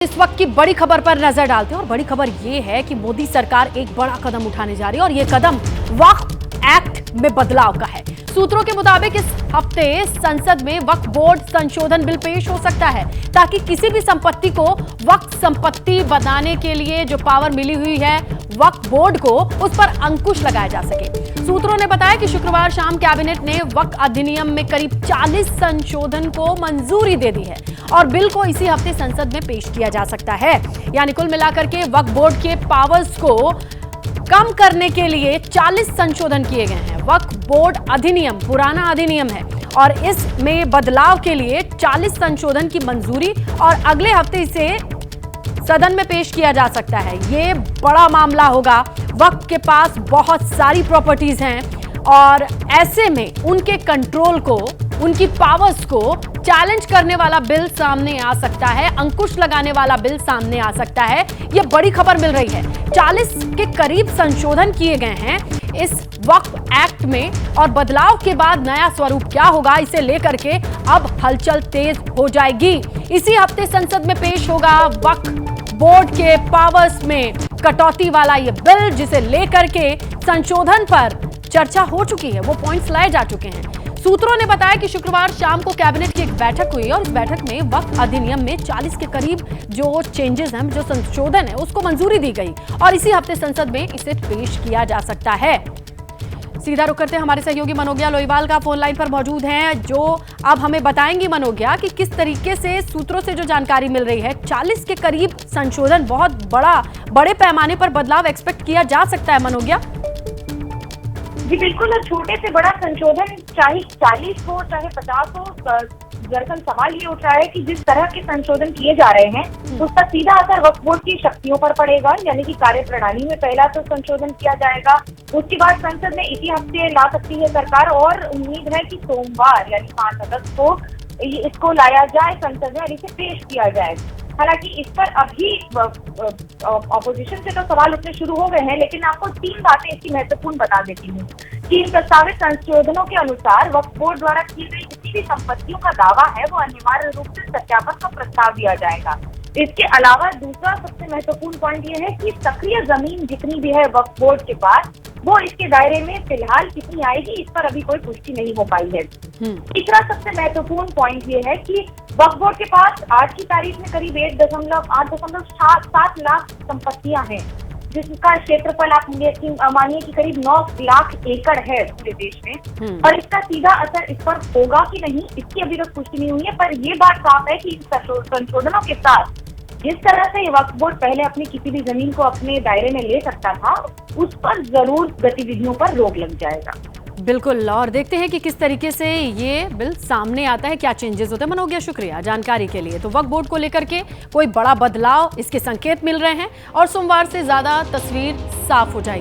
इस वक्त की बड़ी खबर पर नजर डालते हैं और बड़ी खबर ये है कि मोदी सरकार एक बड़ा कदम उठाने जा रही है और ये कदम वक्फ एक्ट में बदलाव का है। सूत्रों के मुताबिक इस हफ्ते संसद में वक्फ बोर्ड संशोधन बिल पेश हो सकता है ताकि किसी भी संपत्ति को वक्फ संपत्ति बनाने के लिए जो पावर मिली हुई है वक्फ बोर्ड को, उस पर अंकुश लगाया जा सके। सूत्रों ने बताया कि शुक्रवार शाम कैबिनेट ने वक्फ अधिनियम में करीब 40 संशोधन को मंजूरी दे दी है और बिल को इसी हफ्ते संसद में पेश किया जा सकता है। यानी कुल मिलाकर के वक्फ बोर्ड के पावर्स को कम करने के लिए 40 संशोधन किए गए हैं। वक्फ बोर्ड अधिनियम पुराना अधिनियम है और इसमें बदलाव के लिए 40 संशोधन की मंजूरी और अगले हफ्ते इसे सदन में पेश किया जा सकता है। ये बड़ा मामला होगा। वक्फ के पास बहुत सारी प्रॉपर्टीज हैं और ऐसे में उनके कंट्रोल को, उनकी पावर्स को चैलेंज करने वाला बिल सामने आ सकता है, अंकुश लगाने वाला बिल सामने आ सकता है। यह बड़ी खबर मिल रही है। 40 के करीब संशोधन किए गए हैं इस वक्फ एक्ट में और बदलाव के बाद नया स्वरूप क्या होगा, इसे लेकर के अब हलचल तेज हो जाएगी। इसी हफ्ते संसद में पेश होगा वक्फ बोर्ड के पावर्स में कटौती वाला ये बिल, जिसे लेकर के संशोधन पर चर्चा हो चुकी है, वो पॉइंट्स लाए जा चुके हैं। सूत्रों ने बताया कि शुक्रवार शाम को कैबिनेट की एक बैठक हुई और इस बैठक में वक्फ अधिनियम में 40 के करीब जो चेंजेस हैं, जो संशोधन है, उसको मंजूरी दी गई और इसी हफ्ते संसद में इसे पेश किया जा सकता है। सीधा रुख करते हैं, हमारे सहयोगी मनोज्ञा लोईवाल का फोन लाइन पर मौजूद हैं, जो अब हमें बताएंगी मनोज्ञा कि किस तरीके से सूत्रों से जो जानकारी मिल रही है 40 के करीब संशोधन, बहुत बड़े पैमाने पर बदलाव एक्सपेक्ट किया जा सकता है। मनोज्ञा जी बिल्कुल, छोटे से बड़ा संशोधन चाहे 40 हो चाहे 50 हो, दरअसल सवाल ये उठ रहा है कि जिस तरह के संशोधन किए जा रहे हैं तो उसका सीधा असर वक्फ बोर्ड की शक्तियों पर पड़ेगा। यानी कि कार्यप्रणाली में पहला तो संशोधन किया जाएगा, उसके बाद संसद में इसी हफ्ते ला सकती है सरकार और उम्मीद है कि सोमवार यानी 5 अगस्त को इसको लाया जाए संसद में और इसे पेश किया जाए। हालांकि इस पर अभी ऑपोजिशन से तो सवाल उठने शुरू हो गए हैं, लेकिन आपको 3 बातें इसकी महत्वपूर्ण बता देती हूँ। 3 प्रस्तावित संशोधनों के अनुसार वक्फ बोर्ड द्वारा की गई जितनी भी संपत्तियों का दावा है वो अनिवार्य रूप से सत्यापन का प्रस्ताव दिया जाएगा। इसके अलावा दूसरा सबसे महत्वपूर्ण पॉइंट ये है कि सक्रिय जमीन जितनी भी है वक्फ बोर्ड के पास वो इसके दायरे में फिलहाल कितनी आएगी, इस पर अभी कोई पुष्टि नहीं हो पाई है। तीसरा सबसे महत्वपूर्ण पॉइंट ये है कि वक्फ बोर्ड के पास आज की तारीख में करीब 8.7 लाख संपत्तियां हैं, जिसका क्षेत्रफल आप मानिए कि करीब 9 लाख एकड़ है पूरे देश में। और इसका सीधा असर इस पर होगा कि नहीं, इसकी अभी तक पुष्टि नहीं हुई है, पर यह बात साफ है कि इन संशोधनों के साथ जिस तरह से वक्फ बोर्ड पहले अपनी किसी भी जमीन को अपने दायरे में ले सकता था, उस पर जरूर गतिविधियों पर रोक लग जाएगा। बिल्कुल, और देखते हैं कि किस तरीके से ये बिल सामने आता है, क्या चेंजेस होते हैं। मनोज्ञा, शुक्रिया जानकारी के लिए। तो वक्फ बोर्ड को लेकर के कोई बड़ा बदलाव, इसके संकेत मिल रहे हैं और सोमवार से ज्यादा तस्वीर साफ हो जाएगी।